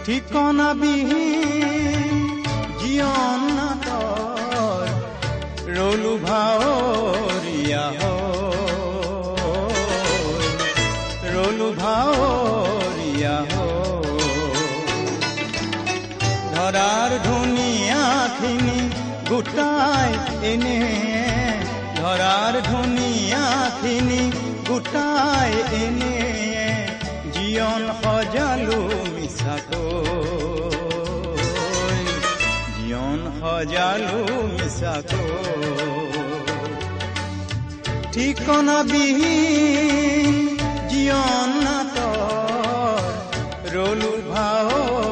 ঠিকনা বিহীন জীৱন নাটৰ ৰলো ভাৱৰীয়া ৰলো ভাৱৰীয়া ধৰাৰ ধুনীয়াখিনি গোটাই এনে ধৰাৰ ধুনীয়াখিনি গোটাই এনে জীৱন সজালো মিছাকৈ জীৱন সজালো মিছাকৈ ঠিকনা বিহীন জীৱন নাটৰ ৰলো ভাৱ